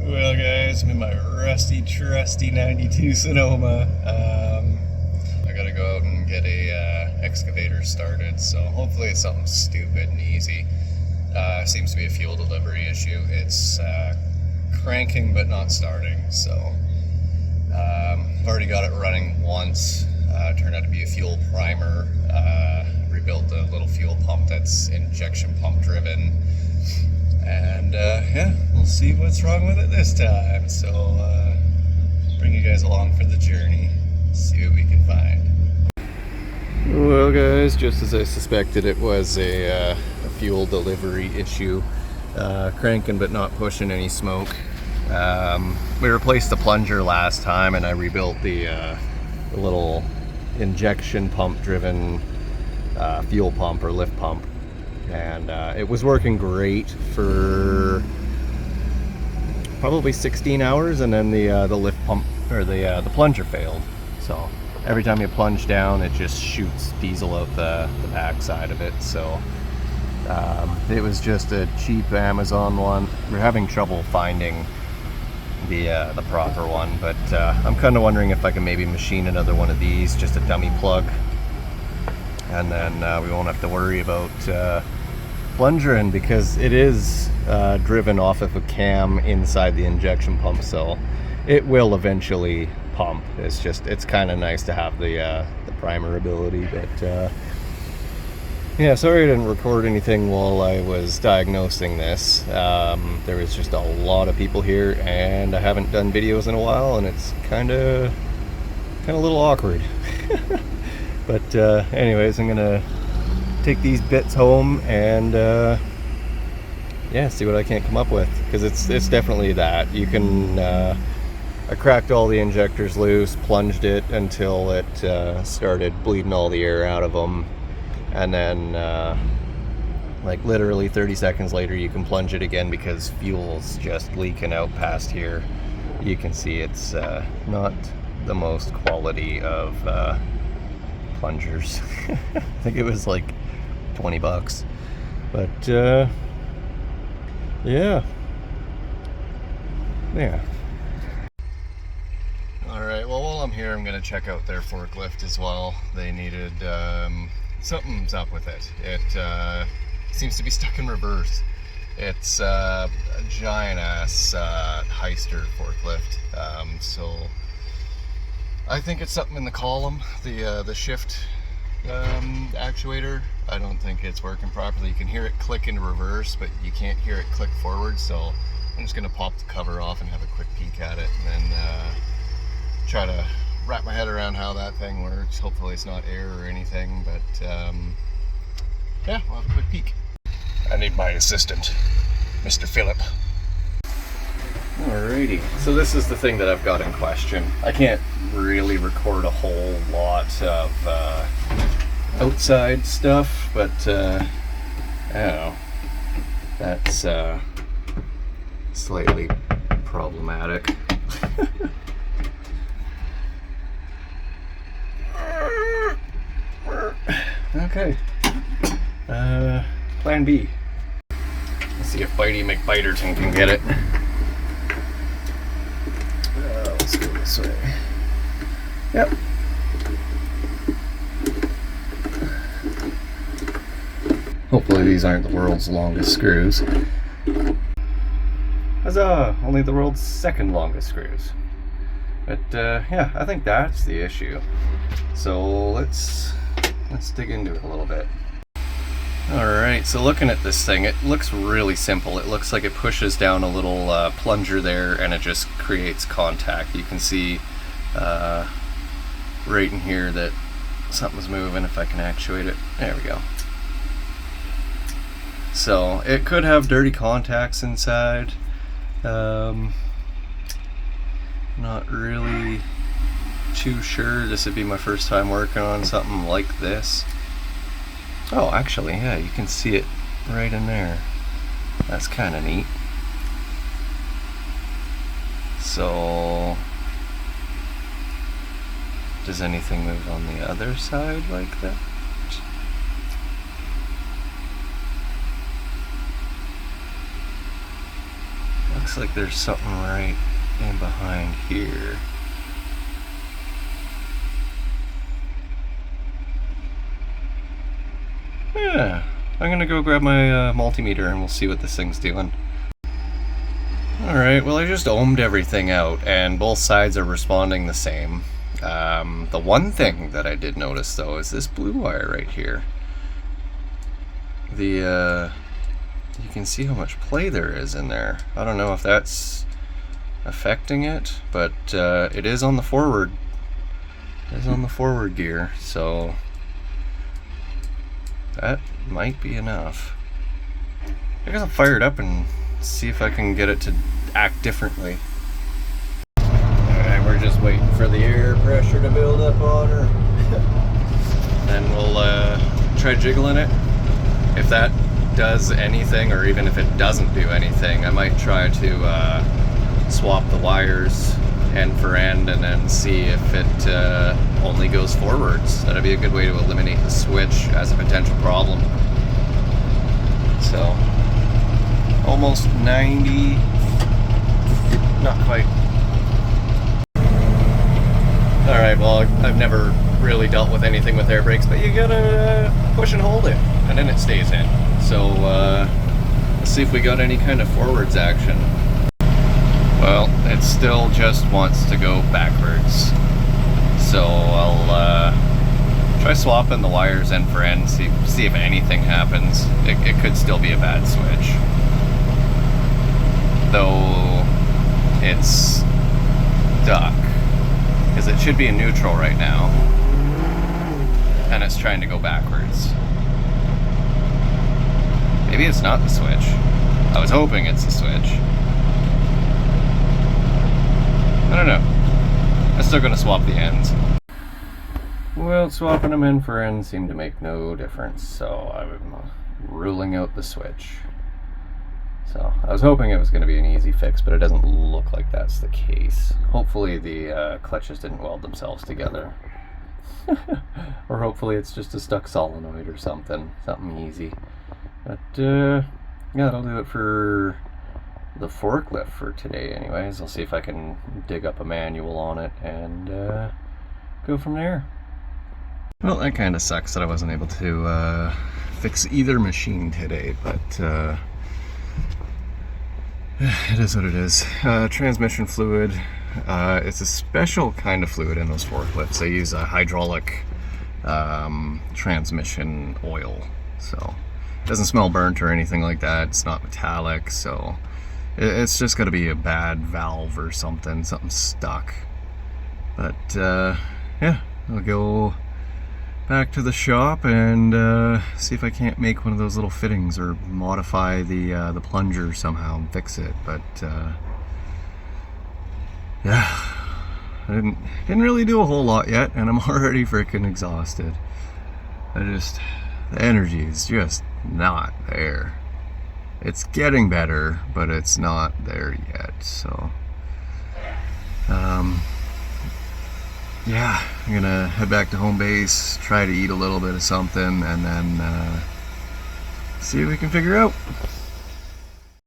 Well, guys, I'm in my rusty, trusty 92 Sonoma. I gotta go out and get a excavator started, so hopefully it's something stupid and easy. Seems to be a fuel delivery issue. It's cranking but not starting, so I've already got it running once. Turned out to be a fuel primer. Rebuilt a little fuel pump that's injection pump driven. And yeah, we'll see what's wrong with it this time. So bring you guys along for the journey, see what we can find. Well, guys, just as I suspected, it was a fuel delivery issue. Cranking but not pushing any smoke. We replaced the plunger last time, and I rebuilt the little injection pump driven fuel pump or lift pump. And it was working great for probably 16 hours, and then the lift pump or the plunger failed. So every time you plunge down, it just shoots diesel out the back side of it. So it was just a cheap Amazon one. We're having trouble finding the proper one, but I'm kind of wondering if I can maybe machine another one of these, just a dummy plug, and then we won't have to worry about plungering, because it is driven off of a cam inside the injection pump, so it will eventually pump. It's kind of nice to have the primer ability. But yeah, sorry I didn't record anything while I was diagnosing this. There was just a lot of people here, and I haven't done videos in a while, and it's kind of a little awkward. But anyways, I'm gonna take these bits home and yeah, see what I can come up with, because it's definitely that. You can I cracked all the injectors loose, plunged it until it started bleeding all the air out of them, and then like literally 30 seconds later you can plunge it again, because fuel's just leaking out past here. You can see it's not the most quality of plungers. I think it was like 20 bucks, but yeah. Alright, well, while I'm here, I'm gonna check out their forklift as well. They needed something's up with it. It seems to be stuck in reverse. It's a giant ass Heister forklift, so I think it's something in the column, the shift actuator. I don't think it's working properly. You can hear it click into reverse, but you can't hear it click forward. So I'm just gonna pop the cover off and have a quick peek at it, and then try to wrap my head around how that thing works. Hopefully it's not air or anything, but yeah, we'll have a quick peek. I need my assistant, Mr. Phillip. Alrighty, so this is the thing that I've got in question. I can't really record a whole lot of outside stuff, but I don't know, that's slightly problematic. Okay, plan B. Let's see if Bitey McBiterton can get it. Let's go this way. Yep. Hopefully these aren't the world's longest screws. Huzzah! Only the world's second longest screws. But yeah, I think that's the issue. So let's dig into it a little bit. Alright, so looking at this thing, it looks really simple. It looks like it pushes down a little plunger there, and it just creates contact. You can see right in here that something's moving. If I can actuate it, there we go. So it could have dirty contacts inside. Not really too sure. This would be my first time working on something like this. Oh, actually, yeah, you can see it right in there. That's kind of neat. So, does anything move on the other side like that? Looks like there's something right in behind here. Yeah, I'm gonna go grab my multimeter and we'll see what this thing's doing. Alright, well I just ohmed everything out and both sides are responding the same. The one thing that I did notice though is this blue wire right here. You can see how much play there is in there. I don't know if that's affecting it, but it is on the forward. It is on the forward gear, so that might be enough. I guess I'll fire it up and see if I can get it to act differently. Alright, we're just waiting for the air pressure to build up on her. Then we'll try jiggling it. If that does anything, or even if it doesn't do anything, I might try to swap the wires end for end and then see if it only goes forwards. That'd be a good way to eliminate the switch as a potential problem. So, almost 90, not quite. Alright, well, I've never really dealt with anything with air brakes, but you gotta push and hold it, and then it stays in. So, let's see if we got any kind of forwards action. Well, it still just wants to go backwards. So I'll try swapping the wires end for end, see if anything happens. It could still be a bad switch. Though it's stuck. Because it should be in neutral right now. And it's trying to go backwards. Maybe it's not the switch. I was hoping it's the switch. I don't know. I'm still going to swap the ends. Well, swapping them end for end seemed to make no difference, so I'm ruling out the switch. So I was hoping it was going to be an easy fix, but it doesn't look like that's the case. Hopefully the clutches didn't weld themselves together. Or hopefully it's just a stuck solenoid or something easy. But yeah, that'll do it for the forklift for today anyways. I'll see if I can dig up a manual on it and go from there. Well, that kind of sucks that I wasn't able to fix either machine today, but it is what it is. Transmission fluid. It's a special kind of fluid in those forklifts. They use a hydraulic transmission oil, so it doesn't smell burnt or anything like that. It's not metallic, so it's just got to be a bad valve or something stuck. But yeah, I'll go back to the shop and see if I can't make one of those little fittings or modify the plunger somehow and fix it. But yeah, I didn't really do a whole lot yet, and I'm already freaking exhausted. The energy is just not there. It's getting better, but it's not there yet. So yeah, I'm gonna head back to home base, try to eat a little bit of something, and then see what we can figure out.